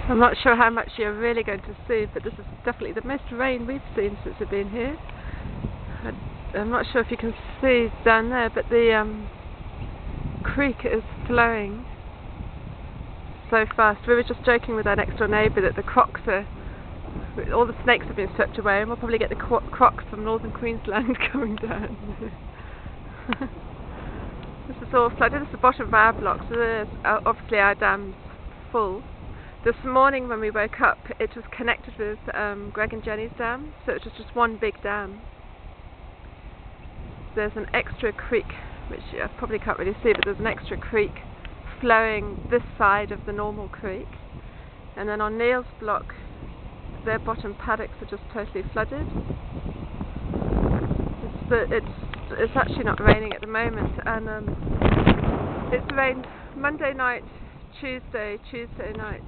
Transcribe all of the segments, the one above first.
I'm not sure how much you're really going to see, but this is definitely the most rain we've seen since we've been here. I'm not sure if you can see down there, but the creek is flowing so fast. We were just joking with our next door neighbour that the crocs all the snakes have been swept away, and we'll probably get the crocs from northern Queensland coming down. This is all flooded. This is the bottom of our block, so obviously our dam's full. This morning when we woke up, it was connected with Greg and Jenny's dam, so it was just one big dam. There's an extra creek, which I probably can't really see, but there's an extra creek flowing this side of the normal creek. And then on Neil's block, their bottom paddocks are just totally flooded. It's actually not raining at the moment, and it's rained Monday night, Tuesday night,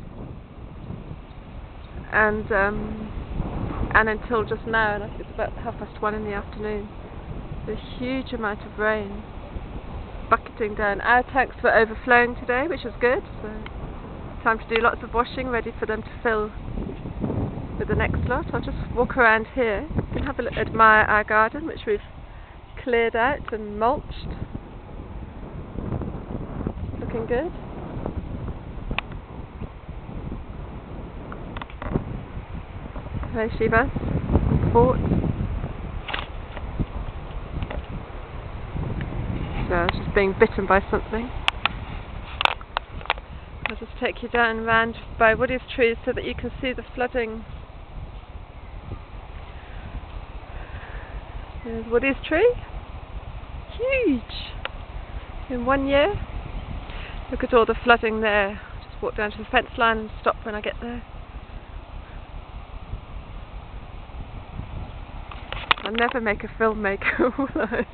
and until just now, and I think it's about 1:30 in the afternoon. A huge amount of rain bucketing down. Our tanks were overflowing today, which was good, so time to do lots of washing, ready for them to fill with the next lot. I'll just walk around here. You can have a look, admire our garden, which we've cleared out and mulched. Looking good. Hey Shivas, Fort. So I was just being bitten by something. I'll just take you down round by Woody's trees so that you can see the flooding. There's Woody's tree. Huge! In 1 year. Look at all the flooding there. I'll just walk down to the fence line and stop when I get there. I'll never make a filmmaker, will I?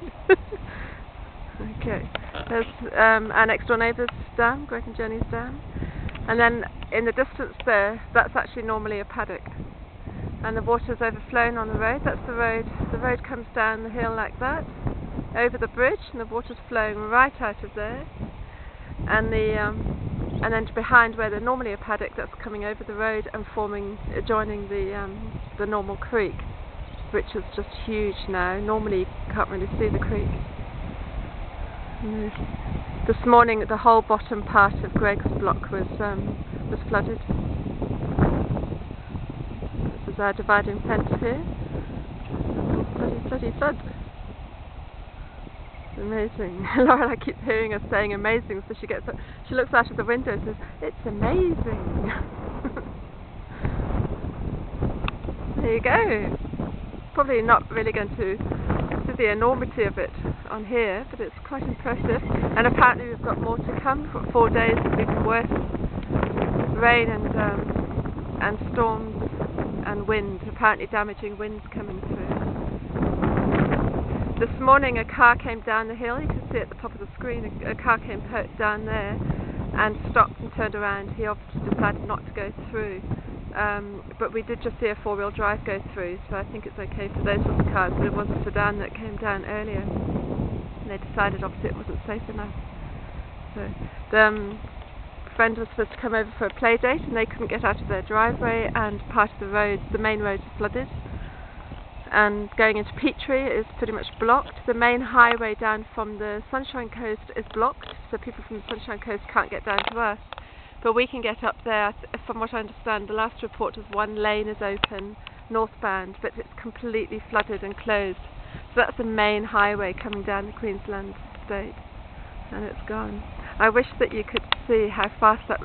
Okay, there's our next door neighbour's dam, Greg and Jenny's dam, and then in the distance there, that's actually normally a paddock, and the water's overflown on the road. That's the road. The road comes down the hill like that, over the bridge, and the water's flowing right out of there, and then behind where there's normally a paddock, that's coming over the road and joining the normal creek, which is just huge now. Normally you can't really see the creek. This morning the whole bottom part of Greg's block was flooded. This is our dividing fence here. Bloody flood. It's amazing. Laurel, I keep hearing her saying amazing, so she looks out of the window and says, "It's amazing." There you go. Probably not really going to see the enormity of it on here, but it's quite impressive. And apparently we've got more to come. For 4 days it's even worse. Rain and storms and wind, apparently damaging winds coming through. This morning a car came down the hill. You can see at the top of the screen a car came down there and stopped and turned around. He obviously decided not to go through. But we did just see a 4-wheel drive go through, so I think it's okay for those sorts of cars. But it was a sedan that came down earlier, and they decided obviously it wasn't safe enough. So the friend was supposed to come over for a play date, and they couldn't get out of their driveway, and part of the road, the main road, is flooded. And going into Petrie is pretty much blocked. The main highway down from the Sunshine Coast is blocked, so people from the Sunshine Coast can't get down to us. But we can get up there. From what I understand, the last report was 1 lane is open, northbound, but it's completely flooded and closed. So that's the main highway coming down the Queensland state, and it's gone. I wish that you could see how fast that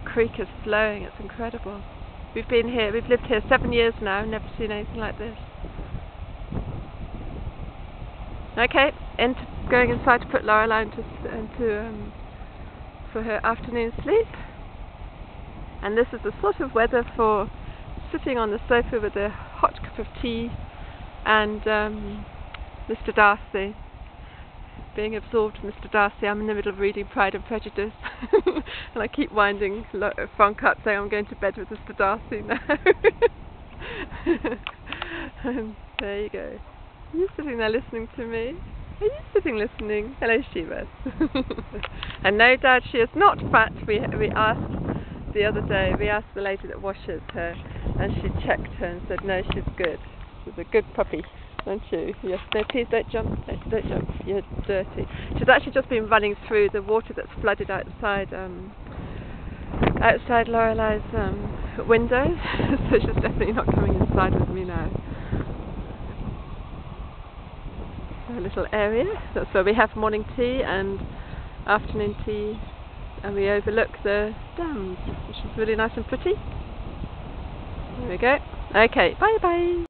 creek is flowing. It's incredible. We've lived here 7 years now, never seen anything like this. Okay, going inside to put Lorelei for her afternoon sleep. And this is the sort of weather for sitting on the sofa with a hot cup of tea and Mr. Darcy. Being absorbed in Mr. Darcy, I'm in the middle of reading Pride and Prejudice and I keep winding Frank up saying I'm going to bed with Mr. Darcy now. And there you go. Are you sitting there listening to me? Are you sitting listening? Hello, Shivas. And no, Dad, she is not fat. We asked the other day we asked the lady that washes her, and she checked her and said no, she's good. She's a good puppy, aren't you? Yes, no, please don't jump, don't jump, you're dirty. She's actually just been running through the water that's flooded outside Lorelei's window, so she's definitely not coming inside with me now. A little area, that's where we have morning tea and afternoon tea, and we overlook the dams, which is really nice and pretty. There we go. Okay, bye bye.